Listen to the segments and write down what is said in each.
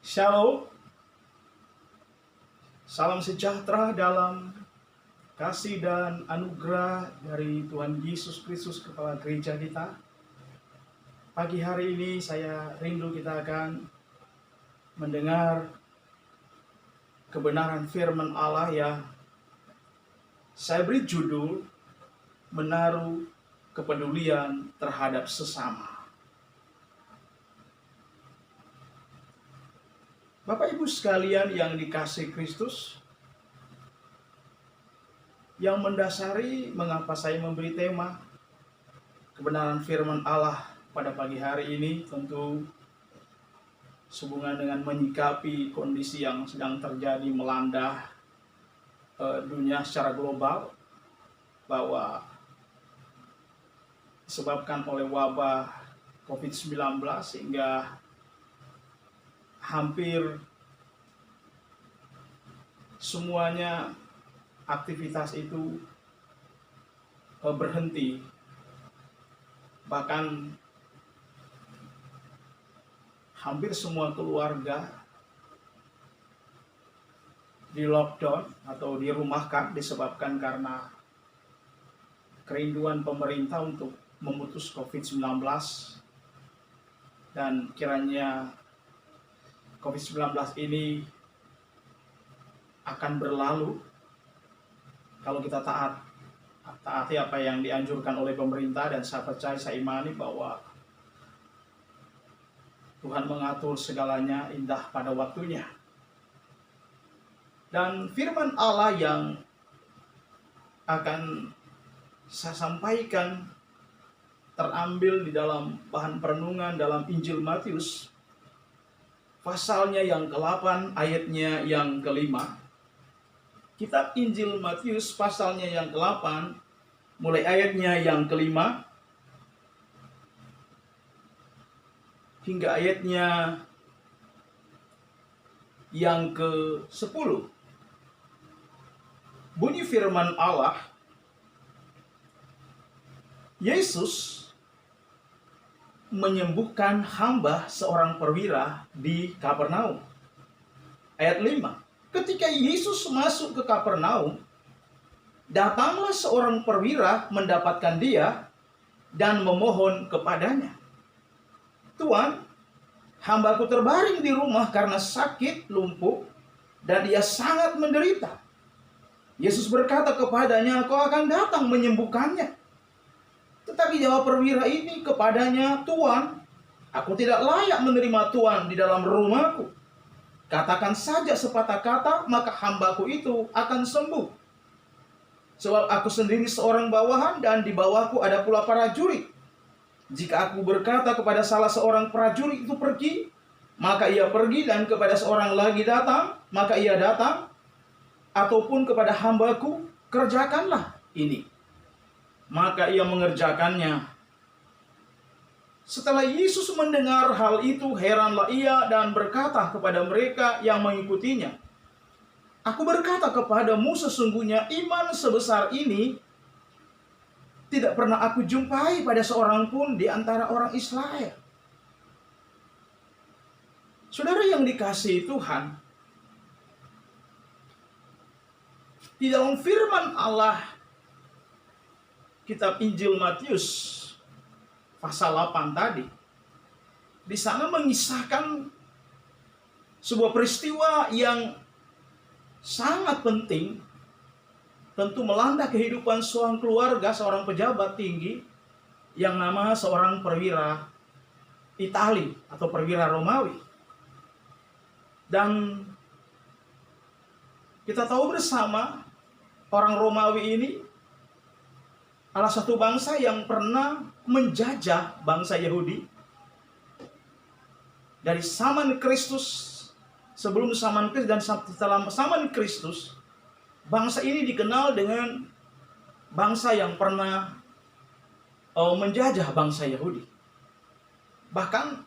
Shalom, salam sejahtera dalam kasih dan anugerah dari Tuhan Yesus Kristus, Kepala Gereja kita. Pagi hari ini saya rindu kita akan mendengar kebenaran firman Allah yang saya beri judul Menaruh Kepedulian Terhadap Sesama. Bapak Ibu sekalian yang dikasihi Kristus, yang mendasari mengapa saya memberi tema kebenaran firman Allah pada pagi hari ini tentu sehubungan dengan menyikapi kondisi yang sedang terjadi melanda dunia secara global, bahwa disebabkan oleh wabah COVID-19 sehingga hampir semuanya aktivitas itu berhenti. Bahkan hampir semua keluarga di lockdown atau dirumahkan disebabkan karena kerinduan pemerintah untuk memutus COVID-19, dan kiranya COVID-19 ini akan berlalu kalau kita taati apa yang dianjurkan oleh pemerintah. Dan saya percaya, saya imani bahwa Tuhan mengatur segalanya indah pada waktunya. Dan firman Allah yang akan saya sampaikan terambil di dalam bahan perenungan dalam Injil Matius, pasalnya yang ke-8, ayatnya yang ke-5. Kitab Injil Matius pasalnya yang ke-8, mulai ayatnya yang ke-5 hingga ayatnya yang ke-10. Bunyi firman Allah, Yesus menyembuhkan hamba seorang perwira di Kapernaum. Ayat 5. Ketika Yesus masuk ke Kapernaum, datanglah seorang perwira mendapatkan dia dan memohon kepadanya, "Tuan, hambaku terbaring di rumah karena sakit lumpuh dan ia sangat menderita." Yesus berkata kepadanya, "Kau akan datang menyembuhkannya." Tetapi jawab perwira ini kepadanya, "Tuan, aku tidak layak menerima Tuan di dalam rumahku. Katakan saja sepatah kata, maka hambaku itu akan sembuh. Sebab aku sendiri seorang bawahan dan di bawahku ada pula prajurit. Jika aku berkata kepada salah seorang prajurit itu pergi, maka ia pergi, dan kepada seorang lagi datang, maka ia datang. Ataupun kepada hambaku, kerjakanlah ini, maka ia mengerjakannya." Setelah Yesus mendengar hal itu, heranlah ia dan berkata kepada mereka yang mengikutinya, "Aku berkata kepadamu, sesungguhnya iman sebesar ini tidak pernah aku jumpai pada seorang pun di antara orang Israel." Saudara yang dikasihi Tuhan, di dalam firman Allah kitab Injil Matius pasal 8 tadi, di sana mengisahkan sebuah peristiwa yang sangat penting, tentu melanda kehidupan seorang keluarga, seorang pejabat tinggi yang nama seorang perwira Itali atau perwira Romawi. Dan kita tahu bersama, orang Romawi ini adalah satu bangsa yang pernah menjajah bangsa Yahudi dari zaman Kristus, sebelum zaman Kristus dan setelah zaman Kristus. Bangsa ini dikenal dengan bangsa yang pernah menjajah bangsa Yahudi. Bahkan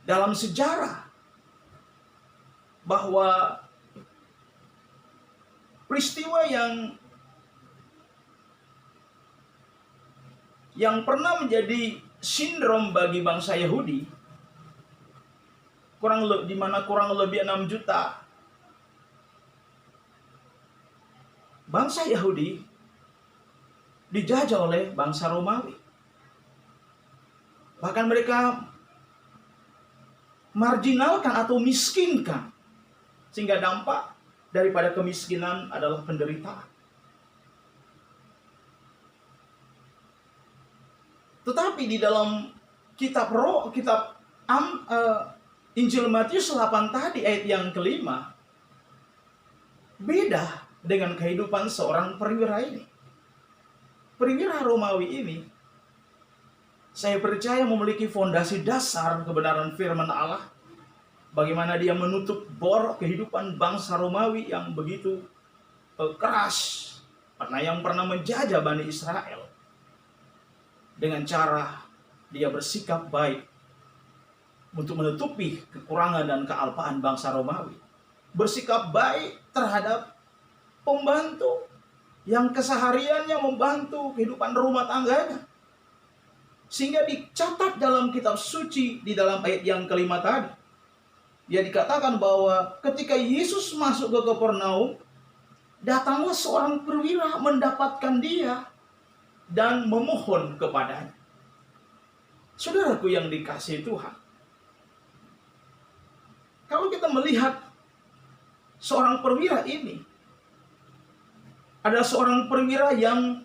dalam sejarah bahwa peristiwa yang pernah menjadi sindrom bagi bangsa Yahudi di mana kurang lebih 6 juta bangsa Yahudi dijajah oleh bangsa Romawi. Bahkan mereka marginalkan atau miskinkan, sehingga dampak daripada kemiskinan adalah penderitaan. Tetapi di dalam kitab Injil Matius 8 tadi ayat yang kelima, beda dengan kehidupan seorang perwira ini. Perwira Romawi ini, saya percaya memiliki fondasi dasar kebenaran firman Allah. Bagaimana dia menutup bor kehidupan bangsa Romawi yang begitu keras, yang pernah menjajah Bani Israel. Dengan cara dia bersikap baik untuk menutupi kekurangan dan kealpaan bangsa Romawi. Bersikap baik terhadap pembantu yang kesehariannya membantu kehidupan rumah tangganya. Sehingga dicatat dalam kitab suci di dalam ayat yang kelima tadi. Ya, dikatakan bahwa ketika Yesus masuk ke Kapernaum, datanglah seorang perwira mendapatkan dia dan memohon kepadanya. Saudaraku yang dikasihi Tuhan, kalau kita melihat seorang perwira ini, adalah seorang perwira yang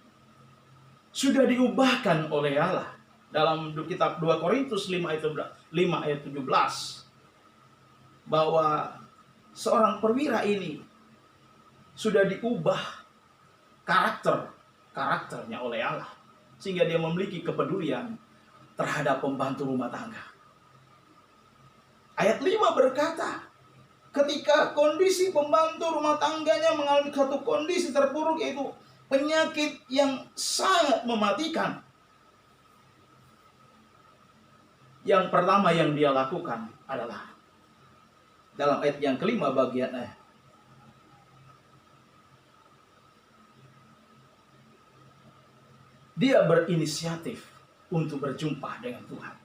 sudah diubahkan oleh Allah. Dalam kitab 2 Korintus 5 ayat 17, bahwa seorang perwira ini sudah diubah karakternya oleh Allah, sehingga dia memiliki kepedulian terhadap pembantu rumah tangga. Ayat 5 berkata, ketika kondisi pembantu rumah tangganya mengalami satu kondisi terpuruk, yaitu penyakit yang sangat mematikan, yang pertama yang dia lakukan adalah dalam ayat yang kelima bagian dia berinisiatif untuk berjumpa dengan Tuhan.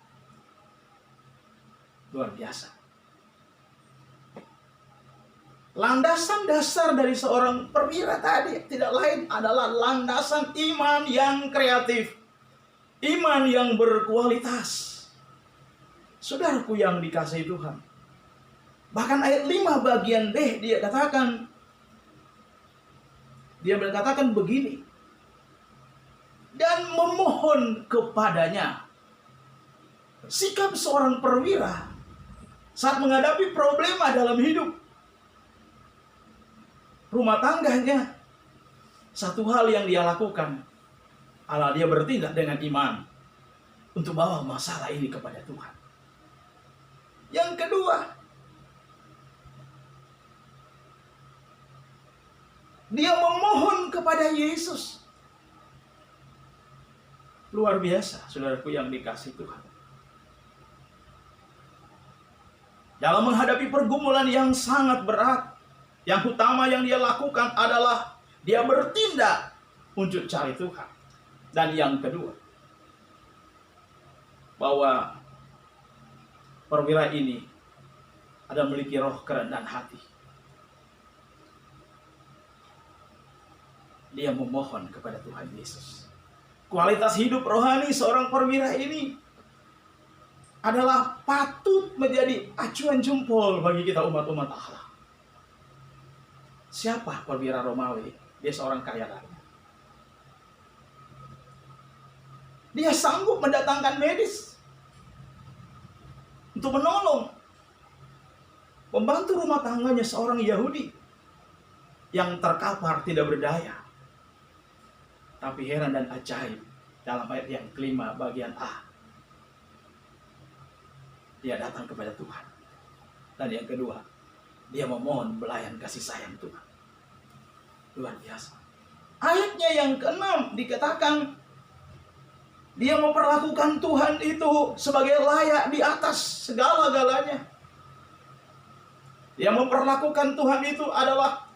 Luar biasa. Landasan dasar dari seorang perwira tadi tidak lain adalah landasan iman yang kreatif, iman yang berkualitas. Saudaraku yang dikasihi Tuhan, bahkan ayat 5 bagian B dia berkatakan begini, dan memohon kepadanya. Sikap seorang perwira saat menghadapi problema dalam hidup rumah tangganya, satu hal yang dia lakukan adalah dia bertindak dengan iman untuk bawa masalah ini kepada Tuhan. Yang kedua, dia memohon kepada Yesus. Luar biasa, saudaraku yang dikasihi Tuhan. Dalam menghadapi pergumulan yang sangat berat, yang utama yang dia lakukan adalah dia bertindak untuk cari Tuhan. Dan yang kedua, bahwa perwira ini ada memiliki roh kerendahan hati. Dia memohon kepada Tuhan Yesus. Kualitas hidup rohani seorang perwira ini adalah patut menjadi acuan jempol bagi kita umat-umat Allah. Siapa perwira Romawi? Dia seorang kaya raya. Dia sanggup mendatangkan medis untuk menolong pembantu rumah tangganya, seorang Yahudi yang terkapar tidak berdaya. Tapi heran dan ajaib, dalam ayat yang kelima bagian A, dia datang kepada Tuhan. Dan yang kedua, dia memohon belayan kasih sayang Tuhan. Luar biasa. Ayatnya yang ke-6 dikatakan, dia memperlakukan Tuhan itu sebagai layak di atas segala-galanya. Dia memperlakukan Tuhan itu adalah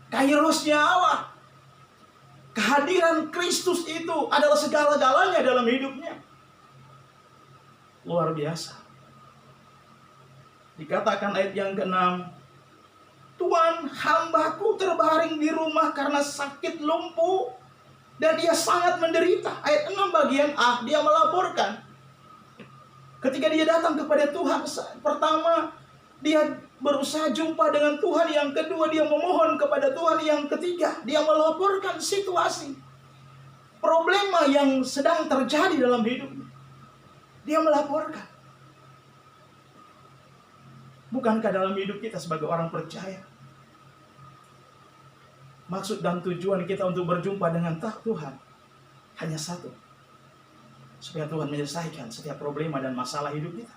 kairosnya Allah. Kehadiran Kristus itu adalah segala-galanya dalam hidupnya. Luar biasa. Dikatakan ayat yang ke-6, Tuan, hambaku terbaring di rumah karena sakit lumpuh dan dia sangat menderita. Ayat 6 bagian A, dia melaporkan. Ketika dia datang kepada Tuhan, pertama dia berusaha jumpa dengan Tuhan, yang kedua dia memohon kepada Tuhan, yang ketiga dia melaporkan situasi problema yang sedang terjadi dalam hidupnya. Dia melaporkan. Bukankah dalam hidup kita sebagai orang percaya, maksud dan tujuan kita untuk berjumpa dengan Tuhan hanya satu, supaya Tuhan menyelesaikan setiap problema dan masalah hidup kita.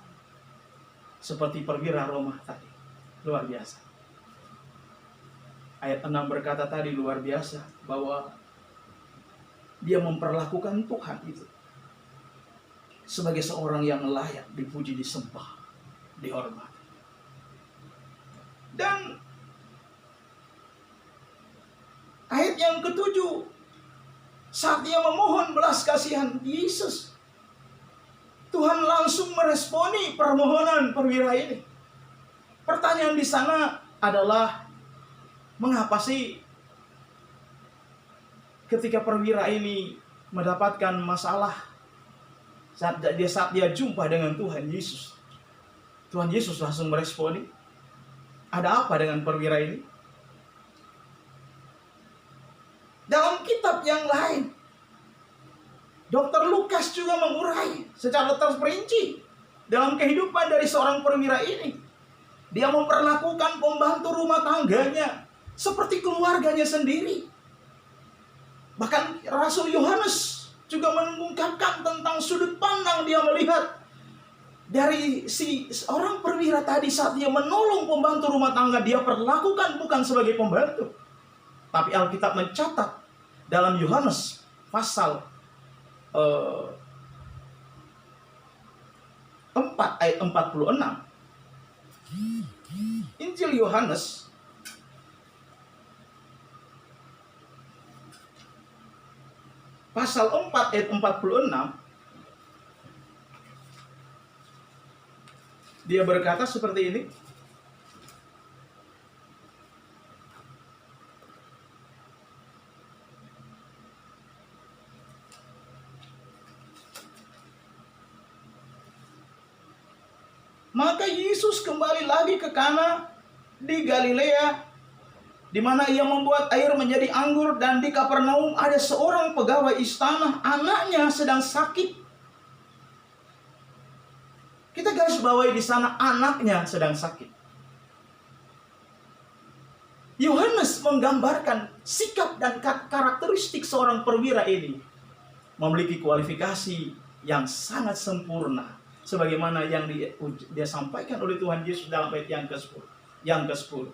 Seperti perwira Roma tadi, luar biasa. Ayat 6 berkata tadi luar biasa, bahwa dia memperlakukan Tuhan itu sebagai seorang yang layak dipuji, disembah, dihormati. Dan ayat yang ke-7, saat dia memohon belas kasihan Yesus, Tuhan langsung meresponi permohonan perwira ini. Pertanyaan di sana adalah, mengapa sih ketika perwira ini mendapatkan masalah saat dia jumpa dengan Tuhan Yesus, Tuhan Yesus langsung meresponi? Ada apa dengan perwira ini? Dalam kitab yang lain, Dr. Lukas juga mengurai secara terperinci dalam kehidupan dari seorang perwira ini. Dia memperlakukan pembantu rumah tangganya seperti keluarganya sendiri. Bahkan Rasul Yohanes juga mengungkapkan tentang sudut pandang dia melihat dari si seorang perwira tadi. Saat dia menolong pembantu rumah tangga, dia perlakukan bukan sebagai pembantu. Tapi Alkitab mencatat dalam Yohanes pasal 4 ayat 46. Injil Yohanes pasal 4 ayat 46. Dia berkata seperti ini. Maka Yesus kembali lagi ke Kana di Galilea, di mana ia membuat air menjadi anggur, dan di Kapernaum ada seorang pegawai istana, anaknya sedang sakit. Kita garis bawahi di sana, anaknya sedang sakit. Yohanes menggambarkan sikap dan karakteristik seorang perwira ini memiliki kualifikasi yang sangat sempurna, sebagaimana yang dia sampaikan oleh Tuhan Yesus dalam ayat yang ke-10.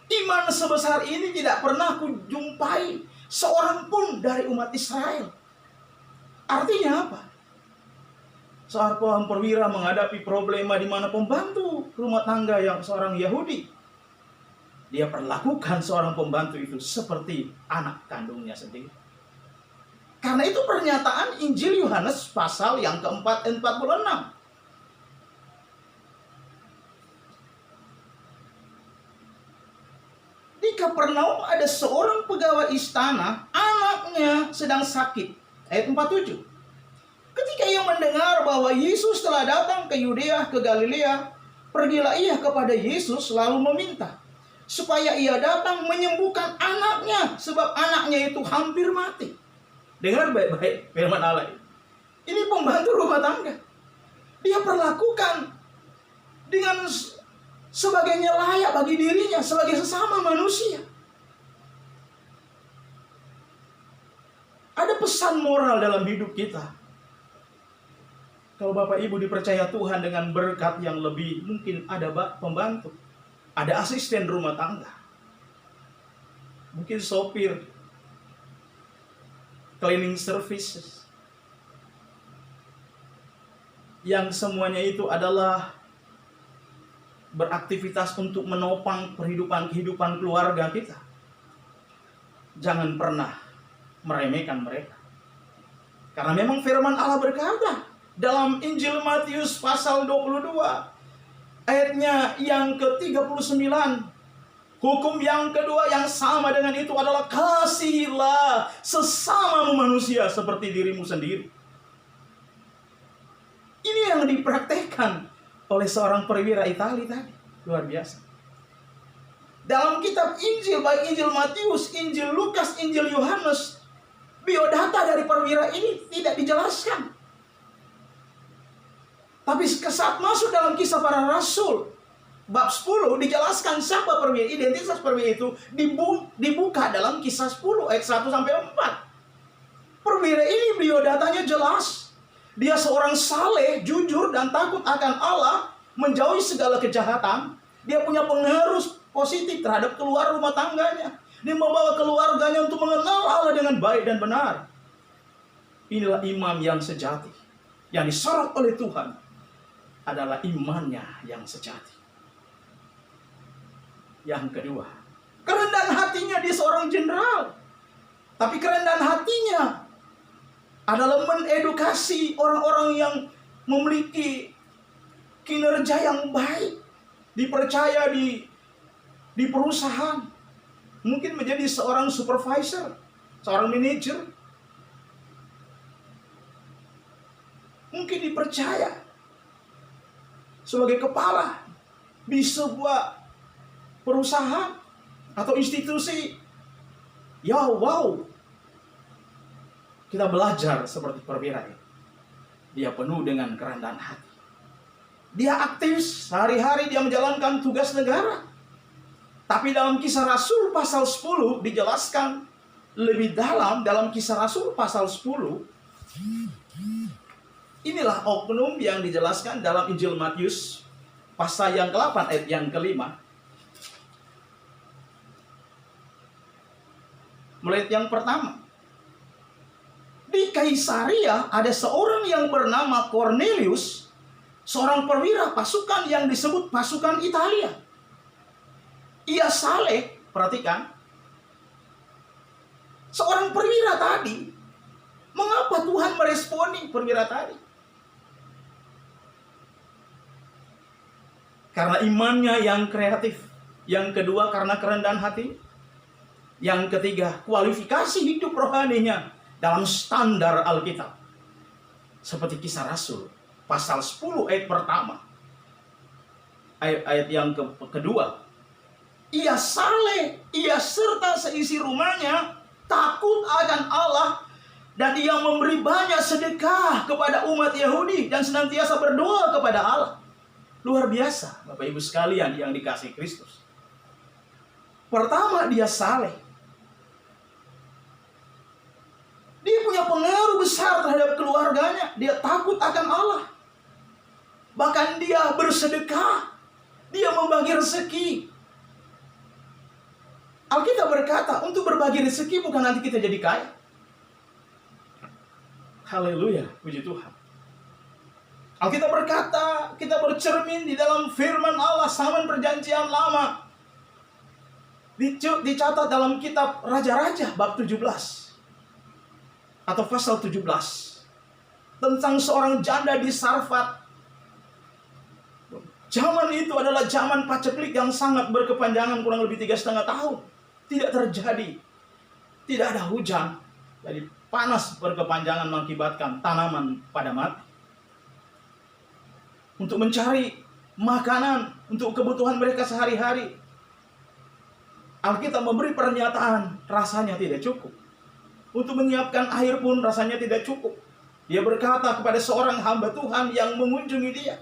Iman sebesar ini tidak pernah kujumpai seorang pun dari umat Israel. Artinya apa? Seorang perwira menghadapi problema di mana pembantu rumah tangga yang seorang Yahudi, dia perlakukan seorang pembantu itu seperti anak kandungnya sendiri. Karena itu pernyataan Injil Yohanes pasal yang ke-4 dan 46. Di Kapernaum ada seorang pegawai istana, anaknya sedang sakit. Ayat 47. Ketika ia mendengar bahwa Yesus telah datang ke Yudea, ke Galilea, pergilah ia kepada Yesus lalu meminta supaya ia datang menyembuhkan anaknya, sebab anaknya itu hampir mati. Dengar baik-baik firman Allah. Ini pembantu rumah tangga. Dia perlakukan dengan sebagainya layak bagi dirinya sebagai sesama manusia. Ada pesan moral dalam hidup kita. Kalau Bapak Ibu dipercaya Tuhan dengan berkat yang lebih, mungkin ada pembantu, ada asisten rumah tangga, mungkin sopir, cleaning services, yang semuanya itu adalah beraktivitas untuk menopang kehidupan keluarga kita. Jangan pernah meremehkan mereka. Karena memang firman Allah berkata dalam Injil Matius pasal 22, ayatnya yang ke-39. Hukum yang kedua yang sama dengan itu adalah kasihilah sesama manusia seperti dirimu sendiri. Ini yang dipraktekkan oleh seorang perwira Italia tadi. Luar biasa. Dalam kitab Injil, baik Injil Matius, Injil Lukas, Injil Yohanes, biodata dari perwira ini tidak dijelaskan. Tapi saat masuk dalam Kisah Para Rasul, bab 10 dijelaskan siapa perwira, identitas perwira itu dibuka dalam Kisah 10 ayat 1 sampai 4. Perwira ini biodatanya jelas. Dia seorang saleh, jujur dan takut akan Allah, menjauhi segala kejahatan. Dia punya pengaruh positif terhadap keluar rumah tangganya. Dia membawa keluarganya untuk mengenal Allah dengan baik dan benar. Inilah imam yang sejati. Yang disorot oleh Tuhan adalah imannya yang sejati. Yang kedua, kerendahan hatinya. Dia seorang jenderal, tapi kerendahan hatinya adalah mengedukasi orang-orang yang memiliki kinerja yang baik, dipercaya di perusahaan, mungkin menjadi seorang supervisor, seorang manajer, mungkin dipercaya sebagai kepala di sebuah perusahaan atau institusi. Ya, wow, kita belajar seperti perwira ini. Dia penuh dengan kerendahan hati. Dia aktif, sehari-hari dia menjalankan tugas negara. Tapi dalam Kisah Rasul pasal 10 dijelaskan lebih dalam. Dalam Kisah Rasul pasal 10, inilah oknum yang dijelaskan dalam Injil Matius pasal yang ke-8 ayat yang ke-5. Mulai yang pertama. Di Kaisaria ada seorang yang bernama Cornelius, seorang perwira pasukan yang disebut pasukan Italia. Ia saleh, perhatikan. Seorang perwira tadi, mengapa Tuhan meresponi perwira tadi? Karena imannya yang kreatif. Yang kedua, karena kerendahan hati. Yang ketiga, kualifikasi hidup rohaninya dalam standar Alkitab. Seperti Kisah Rasul pasal 10 ayat pertama. Ayat yang kedua. Ia saleh, ia serta seisi rumahnya takut akan Allah, dan ia memberi banyak sedekah kepada umat Yahudi dan senantiasa berdoa kepada Allah. Luar biasa, Bapak Ibu sekalian yang dikasihi Kristus. Pertama, dia saleh. Dia punya pengaruh besar terhadap keluarganya. Dia takut akan Allah. Bahkan dia bersedekah. Dia membagi rezeki. Alkitab berkata, untuk berbagi rezeki bukan nanti kita jadi kaya. Haleluya, puji Tuhan. Alkitab berkata, kita bercermin di dalam firman Allah zaman perjanjian lama. Dicatat dalam kitab Raja-Raja bab 17 atau pasal 17 tentang seorang janda di Sarfat. Zaman itu adalah zaman paceklik yang sangat berkepanjangan, kurang lebih 3,5 tahun. Tidak terjadi, tidak ada hujan. Jadi panas berkepanjangan mengakibatkan tanaman pada mati. Untuk mencari makanan untuk kebutuhan mereka sehari-hari, Alkitab memberi pernyataan rasanya tidak cukup. Untuk menyiapkan air pun rasanya tidak cukup. Dia berkata kepada seorang hamba Tuhan yang mengunjungi dia.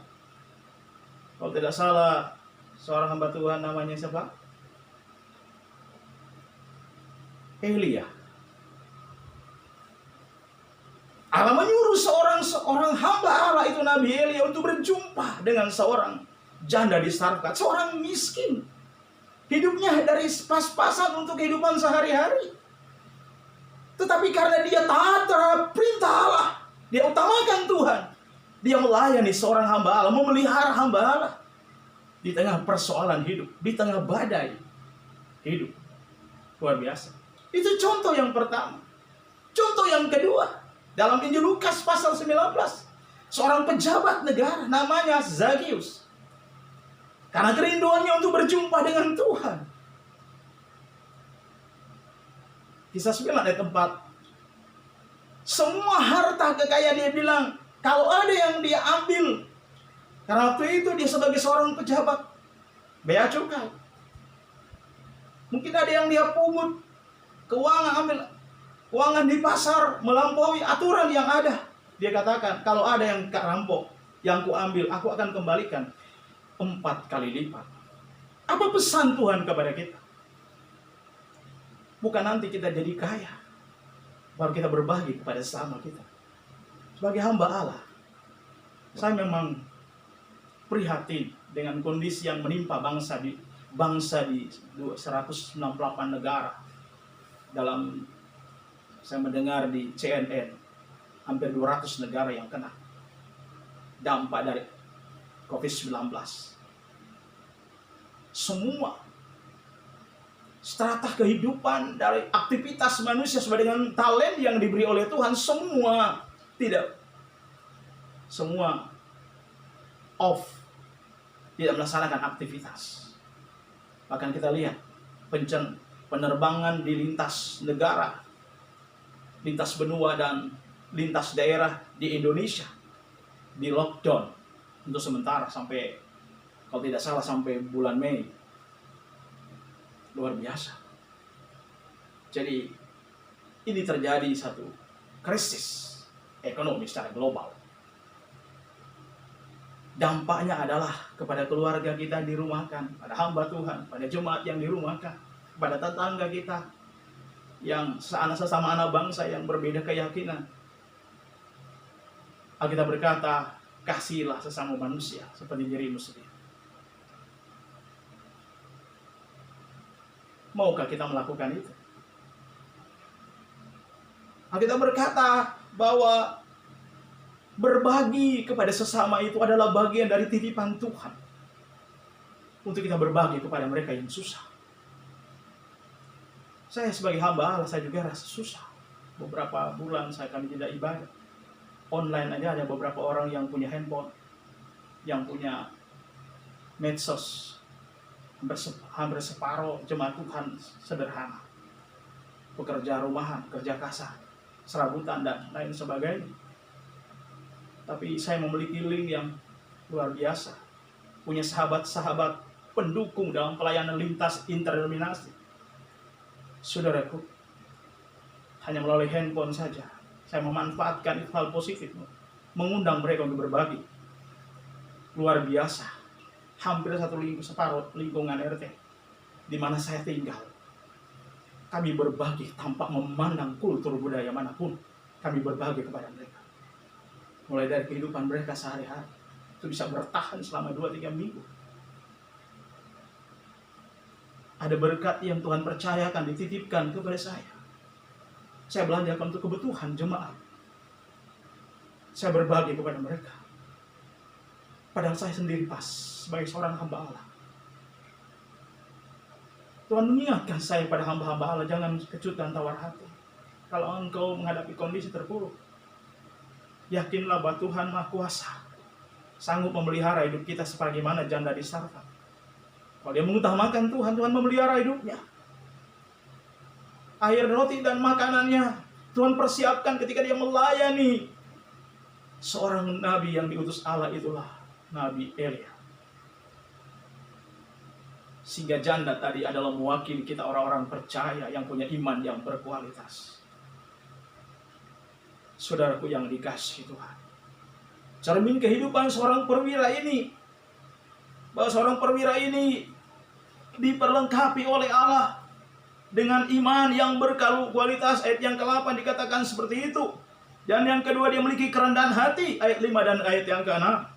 Kalau tidak salah, seorang hamba Tuhan namanya siapa? Elia. Allah menyuruh seorang hamba Allah itu Nabi Elia untuk berjumpa dengan seorang janda di Sarfat, seorang miskin. Hidupnya dari pas-pasan untuk kehidupan sehari-hari. Tetapi karena dia taat terhadap perintah Allah, dia utamakan Tuhan. Dia melayani seorang hamba Allah, memelihara hamba Allah di tengah persoalan hidup, di tengah badai hidup. Luar biasa. Itu contoh yang pertama. Contoh yang kedua, dalam Injil Lukas pasal 19, seorang pejabat negara namanya Zakius. Karena kerinduannya untuk berjumpa dengan Tuhan. Kisah 9 ayat 4. Semua harta kekayaan dia bilang, kalau ada yang dia ambil. Karena waktu itu dia sebagai seorang pejabat bea cukai. Mungkin ada yang dia pungut keuangan di pasar melampaui aturan yang ada. Dia katakan, kalau ada yang rampok, yang ku ambil, aku akan kembalikan 4 kali lipat. Apa pesan Tuhan kepada kita? Bukan nanti kita jadi kaya, baru kita berbagi kepada sesama kita. Sebagai hamba Allah, saya memang prihatin dengan kondisi yang menimpa bangsa di 168 negara. Dalam saya mendengar di CNN, hampir 200 negara yang kena dampak dari COVID-19. Semua strata kehidupan dari aktivitas manusia sesuai dengan talent yang diberi oleh Tuhan, semua off, tidak melaksanakan aktivitas. Bahkan kita lihat penerbangan di lintas negara, lintas benua dan lintas daerah di Indonesia di lockdown untuk sementara sampai, kalau tidak salah, sampai bulan Mei. Luar biasa. Jadi ini terjadi satu krisis ekonomi secara global. Dampaknya adalah kepada keluarga kita dirumahkan, pada hamba Tuhan, pada jemaat yang dirumahkan, pada tetangga kita yang sesama anak bangsa yang berbeda keyakinan. Alkitab berkata, kasihilah sesama manusia seperti dirimu sendiri. Maukah kita melakukan itu? Alkitab berkata bahwa berbagi kepada sesama itu adalah bagian dari titipan Tuhan. Untuk kita berbagi kepada mereka yang susah. Saya sebagai hamba Allah, saya juga rasa susah. Beberapa bulan kami tidak ibadah. Online aja ada beberapa orang yang punya handphone, yang punya medsos. Hampir separuh jemaat Tuhan sederhana, pekerja rumahan, kerja kasar, serabutan dan lain sebagainya. Tapi saya memiliki link yang luar biasa, punya sahabat-sahabat pendukung dalam pelayanan lintas interdenominasi. Saudaraku, hanya melalui handphone saja saya memanfaatkan itu hal positif, mengundang mereka untuk berbagi. Luar biasa. Hampir separuh lingkungan RT di mana saya tinggal, kami berbagi tanpa memandang kultur budaya manapun. Kami berbagi kepada mereka, mulai dari kehidupan mereka sehari-hari. Itu bisa bertahan selama 2-3 minggu. Ada berkat yang Tuhan percayakan, dititipkan kepada saya. Saya belanjakan untuk kebutuhan jemaat. Saya berbagi kepada mereka. Padahal saya sendiri pas sebagai seorang hamba Allah. Tuhan mengingatkan saya pada hamba-hamba Allah, jangan kecut dan tawar hati. Kalau engkau menghadapi kondisi terpuruk, yakinlah bahwa Tuhan Maha Kuasa sanggup memelihara hidup kita sebagaimana janda di Sarfat. Kalau dia mengutamakan Tuhan, Tuhan memelihara hidupnya. Air, roti, dan makanannya Tuhan persiapkan ketika dia melayani seorang nabi yang diutus Allah, itulah Nabi Elia. Sehingga janda tadi adalah mewakili kita orang-orang percaya yang punya iman yang berkualitas. Saudaraku yang dikasihi Tuhan, cermin kehidupan seorang perwira ini, bahwa seorang perwira ini diperlengkapi oleh Allah dengan iman yang berkualitas. Ayat yang ke-8 dikatakan seperti itu. Dan yang kedua, dia memiliki kerendahan hati, ayat 5 dan ayat yang ke-6.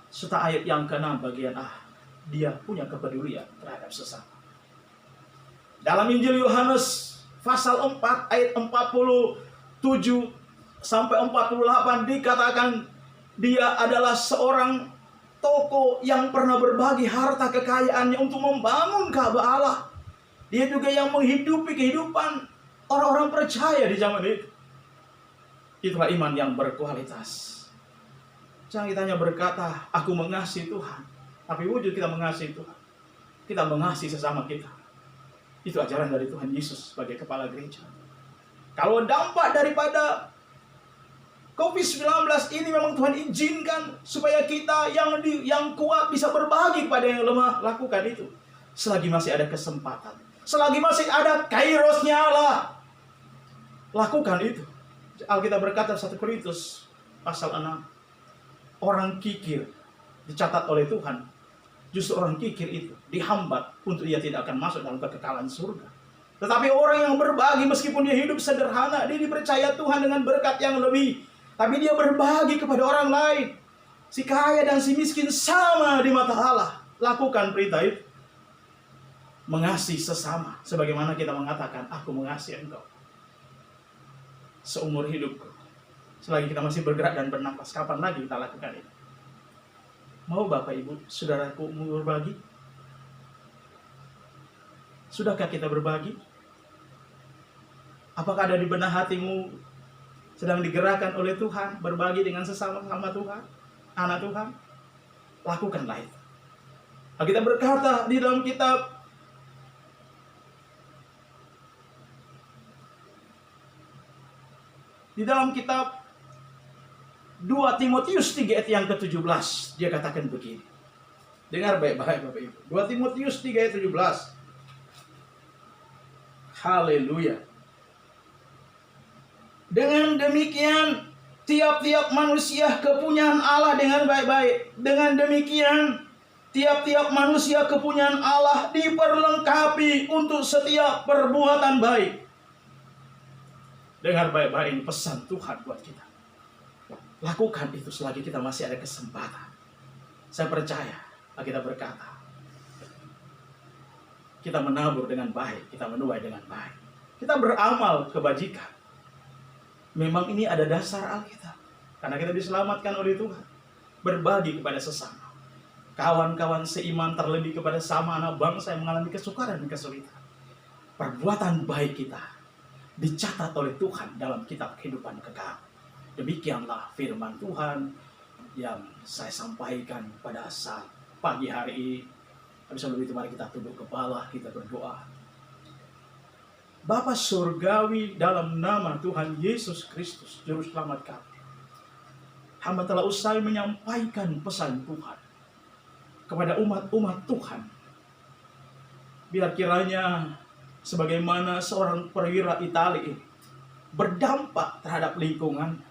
Serta ayat yang ke-6 bagian dia punya kepedulian terhadap sesama. Dalam Injil Yohanes pasal 4 ayat 47 sampai 48 dikatakan dia adalah seorang tokoh yang pernah berbagi harta kekayaannya untuk membangun Ka'bah Allah. Dia juga yang menghidupi kehidupan orang-orang percaya di zaman itu. Itulah iman yang berkualitas. Jangan kita hanya berkata, aku mengasihi Tuhan, Tapi wujud kita mengasihi Tuhan. Kita mengasihi sesama kita. Itu ajaran dari Tuhan Yesus sebagai kepala gereja. Kalau dampak daripada COVID-19 ini memang Tuhan izinkan supaya kita yang kuat bisa berbagi kepada yang lemah, lakukan itu. Selagi masih ada kesempatan, selagi masih ada kairosnya Allah, lakukan itu. Alkitab berkata 1 Korintus pasal 6, orang kikir dicatat oleh Tuhan. Justru orang kikir itu dihambat untuk ia tidak akan masuk dalam kekekalan surga. Tetapi orang yang berbagi meskipun dia hidup sederhana, dia dipercaya Tuhan dengan berkat yang lebih. Tapi dia berbagi kepada orang lain. Si kaya dan si miskin sama di mata Allah. Lakukan perintah itu. Mengasihi sesama. Sebagaimana kita mengatakan, aku mengasihi engkau seumur hidupku. Selagi kita masih bergerak dan bernafas, kapan lagi kita lakukan itu? Mau Bapak Ibu, saudaraku mau berbagi? Sudahkah kita berbagi? Apakah ada di benak hatimu sedang digerakkan oleh Tuhan, berbagi dengan sesama-sama Tuhan, anak Tuhan? Lakukanlah itu. Kita berkata di dalam kitab Di dalam kitab 2 Timotius 3 ayat yang ke-17, dia katakan begini. Dengar baik-baik Bapak Ibu. 2 Timotius 3 ayat 17. Haleluya. Dengan demikian, tiap-tiap manusia kepunyaan Allah dengan baik-baik. Dengan demikian, tiap-tiap manusia kepunyaan Allah diperlengkapi untuk setiap perbuatan baik. Dengar baik-baik, ini pesan Tuhan buat kita. Lakukan itu selagi kita masih ada kesempatan. Saya percaya, kita berkata, kita menabur dengan baik, kita menuai dengan baik. Kita beramal kebajikan. Memang ini ada dasar Alkitab. Karena kita diselamatkan oleh Tuhan. Berbagi kepada sesama. Kawan-kawan seiman, terlebih kepada sama anak bangsa yang mengalami kesukaran dan kesulitan. Perbuatan baik kita dicatat oleh Tuhan dalam kitab kehidupan kekal. Demikianlah firman Tuhan yang saya sampaikan pada saat pagi hari ini. Tapi sebelum itu mari kita tunduk kepala, kita berdoa. Bapa surgawi, dalam nama Tuhan Yesus Kristus, Juru Selamat kami, hamba telah usai menyampaikan pesan Tuhan kepada umat-umat Tuhan. Biar kiranya sebagaimana seorang perwira Itali berdampak terhadap lingkungan.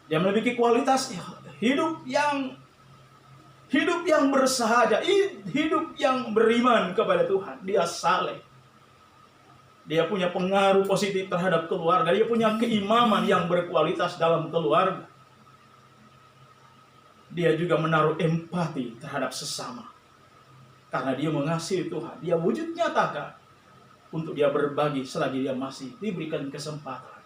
Dia memiliki kualitas hidup yang bersahaja, hidup yang beriman kepada Tuhan. Dia saleh. Dia punya pengaruh positif terhadap keluarga. Dia punya keimaman yang berkualitas dalam keluarga. Dia juga menaruh empati terhadap sesama. Karena dia mengasihi Tuhan. Dia wujud nyatakan untuk dia berbagi selagi dia masih diberikan kesempatan.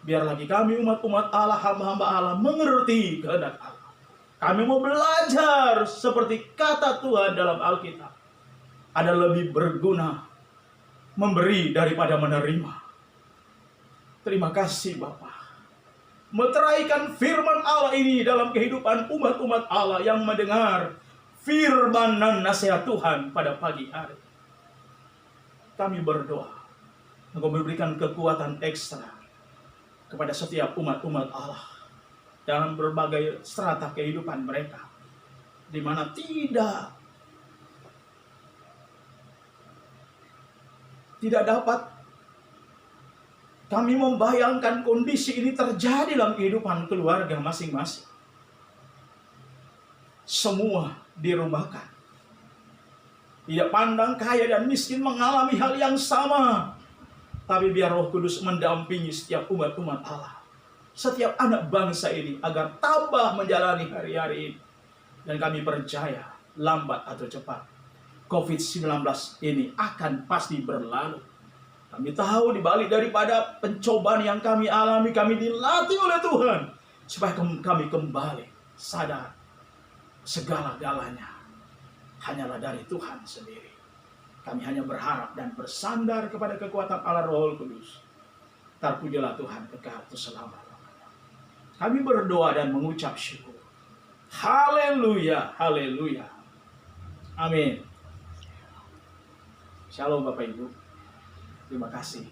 Biar lagi kami umat-umat Allah, hamba-hamba Allah mengerti kehendak Allah. Kami mau belajar seperti kata Tuhan dalam Alkitab. Ada lebih berguna memberi daripada menerima. Terima kasih Bapa. Meteraikan firman Allah ini dalam kehidupan umat-umat Allah yang mendengar firman dan nasihat Tuhan pada pagi hari. Kami berdoa, Engkau memberikan kekuatan ekstra kepada setiap umat-umat Allah dalam berbagai strata kehidupan mereka, di mana tidak dapat kami membayangkan kondisi ini terjadi dalam kehidupan keluarga masing-masing. Semua dirumahkan. Tidak pandang kaya dan miskin mengalami hal yang sama. Tapi biar Roh Kudus mendampingi setiap umat-umat Allah, setiap anak bangsa ini, agar tambah menjalani hari-hari ini. Dan kami percaya, lambat atau cepat, COVID-19 ini akan pasti berlalu. Kami tahu di balik daripada pencobaan yang kami alami, kami dilatih oleh Tuhan, supaya kami kembali sadar segala-galanya hanyalah dari Tuhan sendiri. Kami hanya berharap dan bersandar kepada kekuatan Allah Roh Kudus. Terpujilah Tuhan kekal selama-lamanya. Kami berdoa dan mengucap syukur. Haleluya, haleluya. Amin. Shalom Bapak Ibu. Terima kasih.